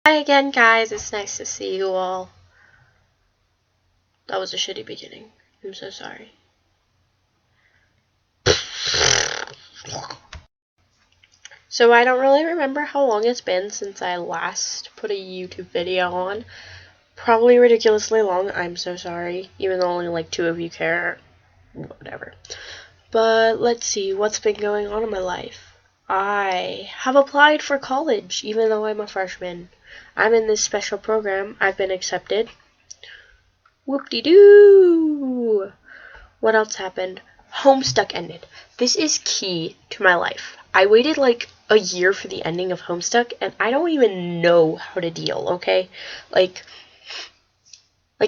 Hi again, guys. It's nice to see you all. That was a shitty beginning. I'm so sorry. So I don't really remember how long it's been since I last put a YouTube video on. Probably ridiculously long. I'm so sorry. Even though only like 2 of you care. Whatever. But let's see what's been going on in my life. I have applied for college, even though I'm a freshman. I'm in this special program. I've been accepted. Whoop-de-doo! What else happened? Homestuck ended. This is key to my life. I waited like a year for the ending of Homestuck, and I don't even know how to deal, okay? Like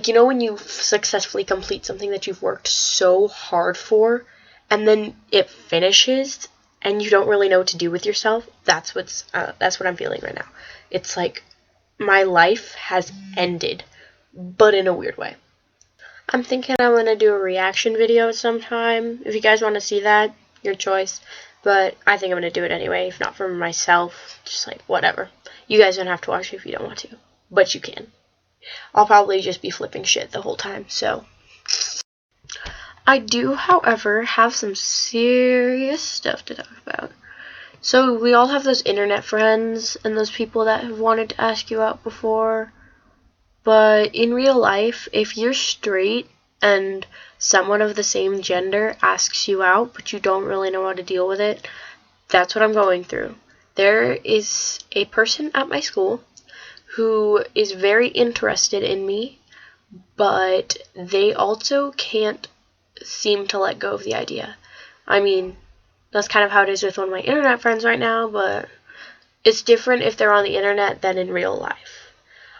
you know when you successfully complete something that you've worked so hard for, and then it finishes, and you don't really know what to do with yourself? That's what I'm feeling right now. It's like my life has ended, but in a weird way. I'm thinking I'm going to do a reaction video sometime. If you guys want to see that, your choice. But I think I'm going to do it anyway, if not for myself. Just like, whatever. You guys don't have to watch it if you don't want to. But you can. I'll probably just be flipping shit the whole time, so. I do, however, have some serious stuff to talk about. So we all have those internet friends and those people that have wanted to ask you out before. But in real life, if you're straight and someone of the same gender asks you out, but you don't really know how to deal with it, that's what I'm going through. There is a person at my school who is very interested in me, but they also can't seem to let go of the idea. I mean, that's kind of how it is with one of my internet friends right now, but it's different if they're on the internet than in real life.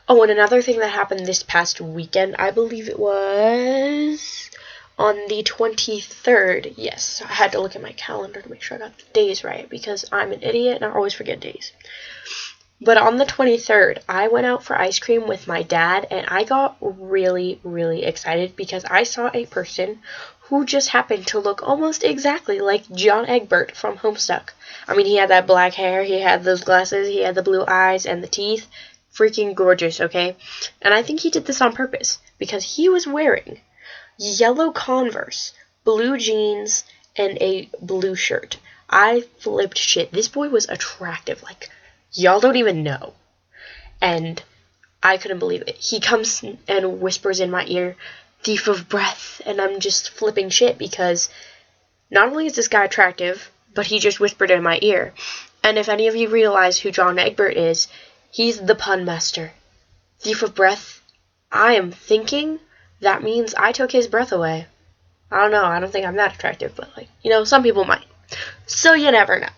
Oh, and another thing that happened this past weekend, I believe it was on the 23rd. Yes, I had to look at my calendar to make sure I got the days right because I'm an idiot and I always forget days. But on the 23rd, I went out for ice cream with my dad, and I got really, really excited because I saw a person who just happened to look almost exactly like John Egbert from Homestuck. I mean, he had that black hair, he had those glasses, he had the blue eyes and the teeth. Freaking gorgeous, okay? And I think he did this on purpose because he was wearing yellow Converse, blue jeans, and a blue shirt. I flipped shit. This boy was attractive. Like, y'all don't even know. And I couldn't believe it. He comes and whispers in my ear, "Thief of breath," and I'm just flipping shit because not only is this guy attractive, but he just whispered in my ear. And if any of you realize who John Egbert is, he's the pun master. Thief of breath. I am thinking that means I took his breath away. I don't know. I don't think I'm that attractive, but some people might. So you never know.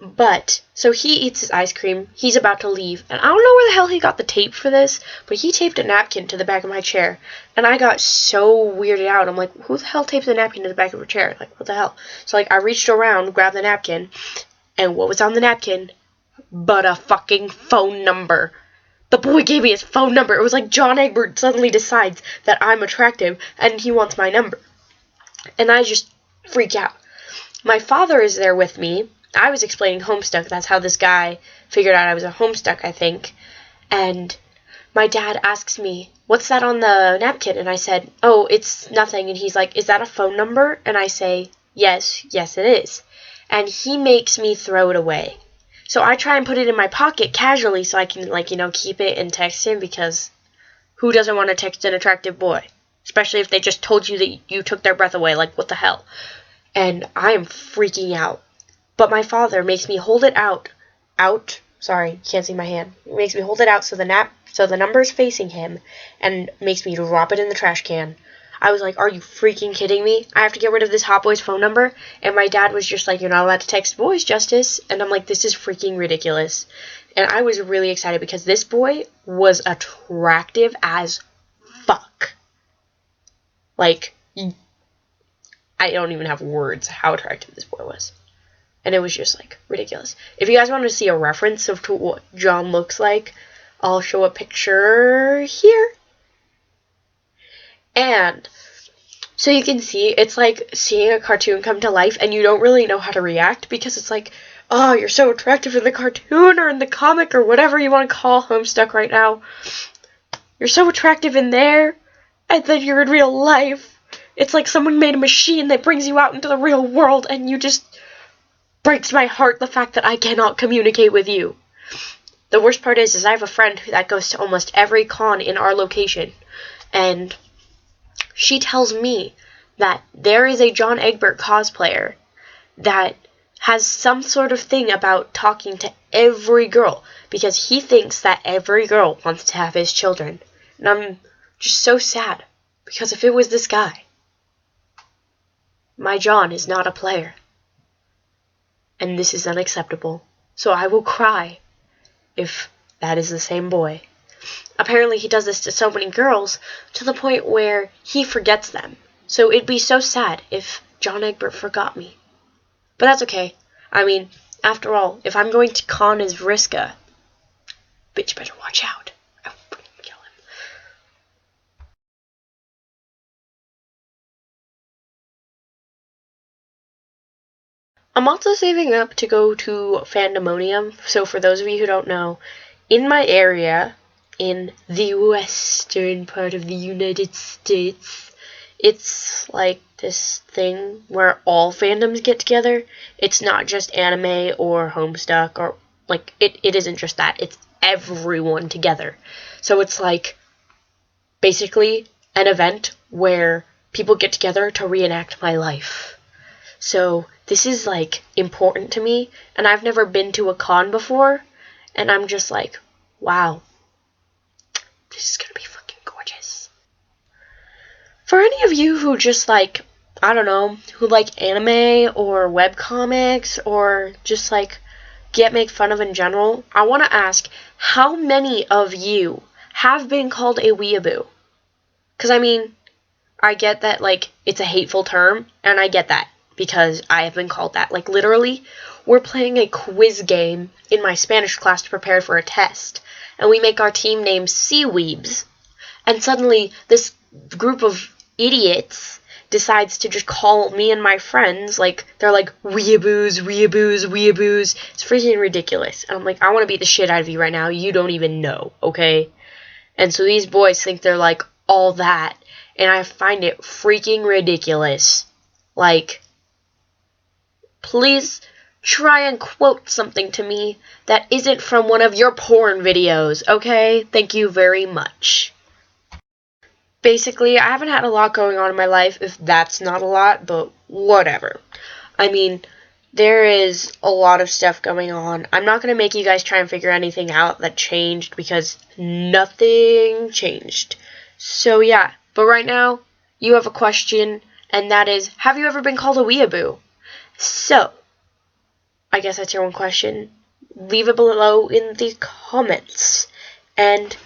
But, so he eats his ice cream. He's about to leave. And I don't know where the hell he got the tape for this, but he taped a napkin to the back of my chair. And I got so weirded out. I'm like, who the hell taped the napkin to the back of a chair? Like, what the hell? So, I reached around, grabbed the napkin, and what was on the napkin? But a fucking phone number. The boy gave me his phone number. It was like John Egbert suddenly decides that I'm attractive and he wants my number. And I just freak out. My father is there with me. I was explaining Homestuck. That's how this guy figured out I was a Homestuck, I think. And my dad asks me, "What's that on the napkin?" And I said, "Oh, it's nothing." And he's like, "Is that a phone number?" And I say, yes it is. And he makes me throw it away. So I try and put it in my pocket casually so I can, keep it and text him, because who doesn't want to text an attractive boy? Especially if they just told you that you took their breath away. Like, what the hell? And I am freaking out. But my father makes me hold it out. Sorry, can't see my hand. He makes me hold it out so the number's facing him, and makes me drop it in the trash can. I was like, are you freaking kidding me? I have to get rid of this hot boy's phone number? And my dad was just like, you're not allowed to text boys, Justice. And I'm like, this is freaking ridiculous. And I was really excited because this boy was attractive as fuck. Like, I don't even have words how attractive this boy was. And it was just, ridiculous. If you guys want to see a reference of to what John looks like, I'll show a picture here. And so you can see, it's like seeing a cartoon come to life, and you don't really know how to react because it's like, oh, you're so attractive in the cartoon or in the comic or whatever you want to call Homestuck right now. You're so attractive in there, and then you're in real life. It's like someone made a machine that brings you out into the real world, and you just breaks my heart the fact that I cannot communicate with you. The worst part is I have a friend that goes to almost every con in our location, and she tells me that there is a John Egbert cosplayer that has some sort of thing about talking to every girl because he thinks that every girl wants to have his children. And I'm just so sad because if it was this guy, my John is not a player. And this is unacceptable. So I will cry if that is the same boy. Apparently he does this to so many girls to the point where he forgets them. So it'd be so sad if John Egbert forgot me. But that's okay. I mean, after all, if I'm going to con as Vriska, bitch better watch out. I will freaking kill him. I'm also saving up to go to Fandomonium. So for those of you who don't know, in my area, in the western part of the United States, it's like this thing where all fandoms get together. It's not just anime or Homestuck or like it isn't just that. It's everyone together. So it's like basically an event where people get together to reenact my life. So this is like important to me, and I've never been to a con before, and I'm just like, wow, this is gonna be fucking gorgeous. For any of you who just like, I don't know, who like anime or webcomics or just like get made fun of in general, I want to ask, how many of you have been called a weeaboo? Because I mean, I get that like it's a hateful term, and I get that because I have been called that. Like literally, we're playing a quiz game in my Spanish class to prepare for a test, and we make our team name Seaweebs, and suddenly this group of idiots decides to just call me and my friends, like, they're like, weeaboos, weeaboos, weeaboos. It's freaking ridiculous. And I'm like, I want to beat the shit out of you right now. You don't even know, okay? And so these boys think they're like all that, and I find it freaking ridiculous. Like, please try and quote something to me that isn't from one of your porn videos, okay? Thank you very much. Basically, I haven't had a lot going on in my life, if that's not a lot, but whatever. I mean, there is a lot of stuff going on. I'm not going to make you guys try and figure anything out that changed, because nothing changed. So yeah, but right now, you have a question, and that is, have you ever been called a weeaboo? So, I guess that's your one question. Leave it below in the comments. And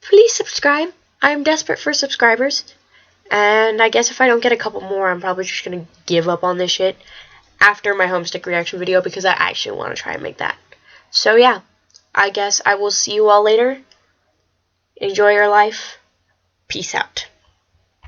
please subscribe. I'm desperate for subscribers. And I guess if I don't get a couple more, I'm probably just going to give up on this shit after my Homestuck reaction video, because I actually want to try and make that. So yeah, I guess I will see you all later. Enjoy your life. Peace out.